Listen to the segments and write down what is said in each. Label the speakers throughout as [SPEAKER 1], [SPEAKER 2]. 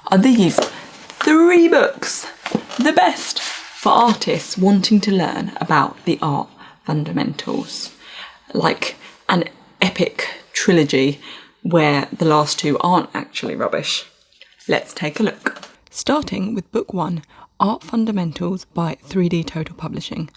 [SPEAKER 1] are these 3 books, the best for artists wanting to learn about the art fundamentals. Like an epic trilogy where the last 2 aren't actually rubbish. Let's take a look. Starting with book 1, Art Fundamentals by 3D Total Publishing.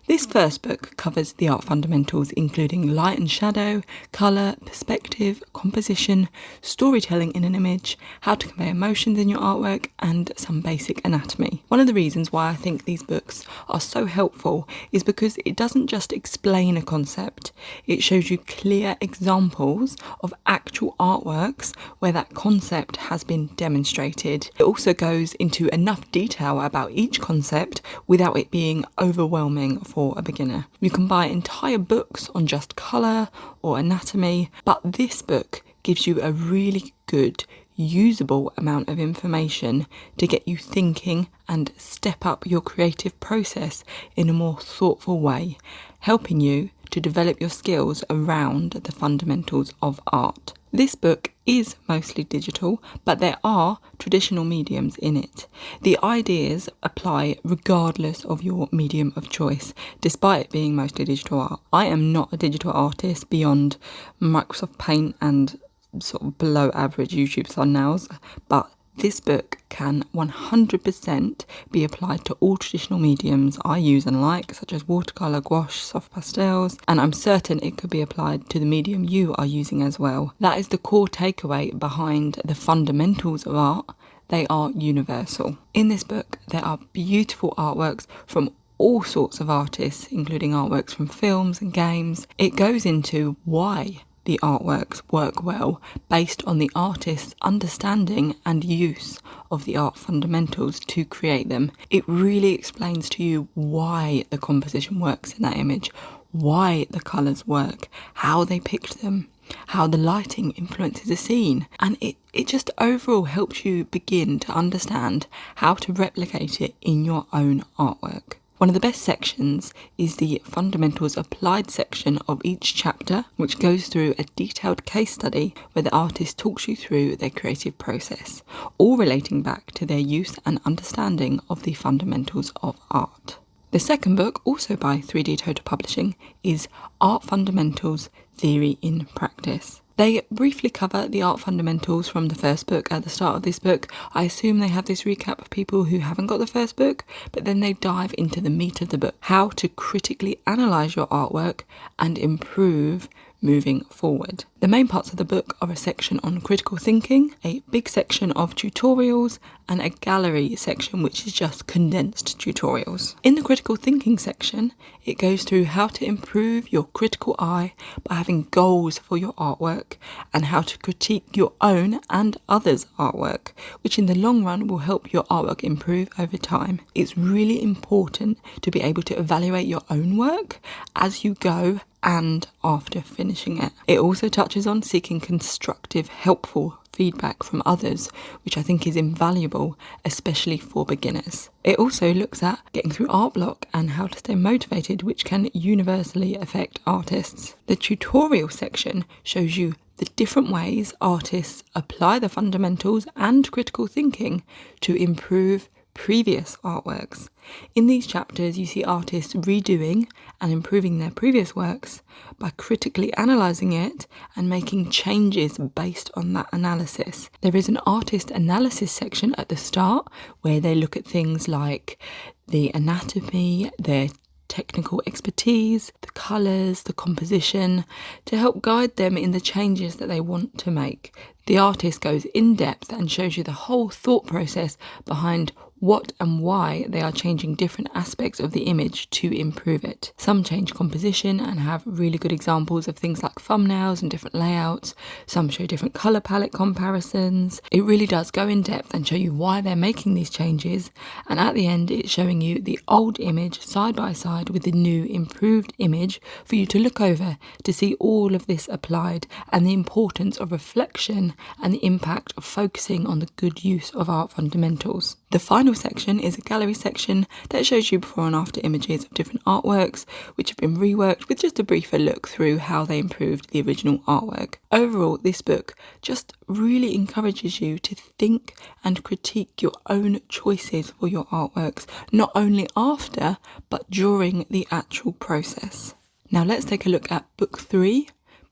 [SPEAKER 1] This first book covers the art fundamentals including light and shadow, colour, perspective, composition, storytelling in an image, how to convey emotions in your artwork, and some basic anatomy. One of the reasons why I think these books are so helpful is because it doesn't just explain a concept, it shows you clear examples of actual artworks where that concept has been demonstrated. It also goes into enough detail about each concept without it being overwhelming for a beginner. You can buy entire books on just colour or anatomy, but this book gives you a really good, usable amount of information to get you thinking and step up your creative process in a more thoughtful way, helping you to develop your skills around the fundamentals of art. This book is mostly digital, but there are traditional mediums in it. The ideas apply regardless of your medium of choice, despite it being mostly digital art. I am not a digital artist beyond Microsoft Paint and sort of below average YouTube thumbnails, but this book can 100% be applied to all traditional mediums I use and like, such as watercolour, gouache, soft pastels, and I'm certain it could be applied to the medium you are using as well. That is the core takeaway behind the fundamentals of art. They are universal. In this book, there are beautiful artworks from all sorts of artists, including artworks from films and games. It goes into why the artworks work well based on the artist's understanding and use of the art fundamentals to create them. It really explains to you why the composition works in that image, why the colours work, how they picked them, how the lighting influences a scene, and it just overall helps you begin to understand how to replicate it in your own artwork. One of the best sections is the Fundamentals Applied section of each chapter, which goes through a detailed case study where the artist talks you through their creative process, all relating back to their use and understanding of the fundamentals of art. The second book, also by 3D Total Publishing, is Art Fundamentals Theory in Practice. They briefly cover the art fundamentals from the first book at the start of this book. I assume they have this recap for people who haven't got the first book, but then they dive into the meat of the book, how to critically analyse your artwork and improve moving forward. The main parts of the book are a section on critical thinking, a big section of tutorials, and a gallery section which is just condensed tutorials. In the critical thinking section, it goes through how to improve your critical eye by having goals for your artwork and how to critique your own and others' artwork, which in the long run will help your artwork improve over time. It's really important to be able to evaluate your own work as you go and after finishing it. It also touches on seeking constructive, helpful feedback from others, which I think is invaluable, especially for beginners. It also looks at getting through art block and how to stay motivated, which can universally affect artists. The tutorial section shows you the different ways artists apply the fundamentals and critical thinking to improve previous artworks. In these chapters, you see artists redoing and improving their previous works by critically analysing it and making changes based on that analysis. There is an artist analysis section at the start where they look at things like the anatomy, their technical expertise, the colours, the composition, to help guide them in the changes that they want to make. The artist goes in depth and shows you the whole thought process behind what and why they are changing different aspects of the image to improve it. Some change composition and have really good examples of things like thumbnails and different layouts. Some show different colour palette comparisons. It really does go in depth and show you why they're making these changes, and at the end it's showing you the old image side by side with the new improved image for you to look over to see all of this applied and the importance of reflection and the impact of focusing on the good use of art fundamentals. The final section is a gallery section that shows you before and after images of different artworks which have been reworked, with just a briefer look through how they improved the original artwork. Overall, this book just really encourages you to think and critique your own choices for your artworks, not only after but during the actual process. Now let's take a look at book 3,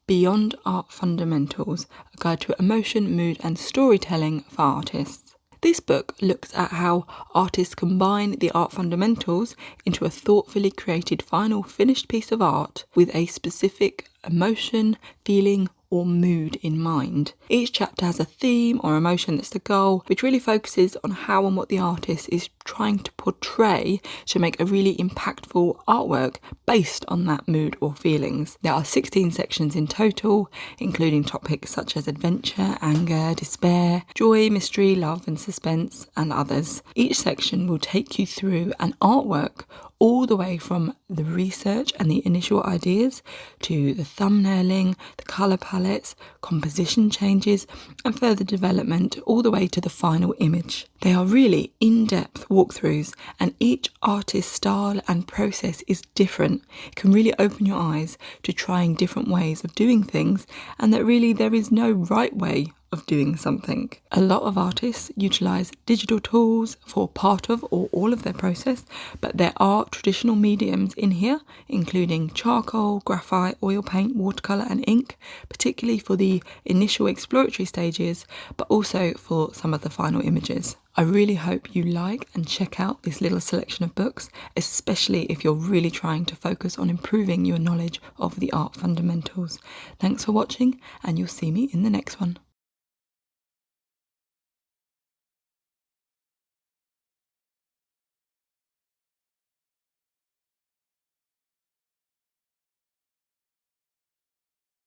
[SPEAKER 1] Beyond Art Fundamentals, a guide to emotion, mood and storytelling for artists. This book looks at how artists combine the art fundamentals into a thoughtfully created final finished piece of art with a specific emotion, feeling or mood in mind. Each chapter has a theme or emotion that's the goal, which really focuses on how and what the artist is trying to portray to make a really impactful artwork based on that mood or feelings. There are 16 sections in total, including topics such as adventure, anger, despair, joy, mystery, love and suspense, and others. Each section will take you through an artwork all the way from the research and the initial ideas to the thumbnailing, the colour palettes, composition changes and further development, all the way to the final image. They are really in-depth walkthroughs and each artist's style and process is different. It can really open your eyes to trying different ways of doing things, and that really there is no right way of doing something. A lot of artists utilise digital tools for part of or all of their process, but there are traditional mediums in here, including charcoal, graphite, oil paint, watercolour and ink, particularly for the initial exploratory stages, but also for some of the final images. I really hope you like and check out this little selection of books, especially if you're really trying to focus on improving your knowledge of the art fundamentals. Thanks for watching, and you'll see me in the next one.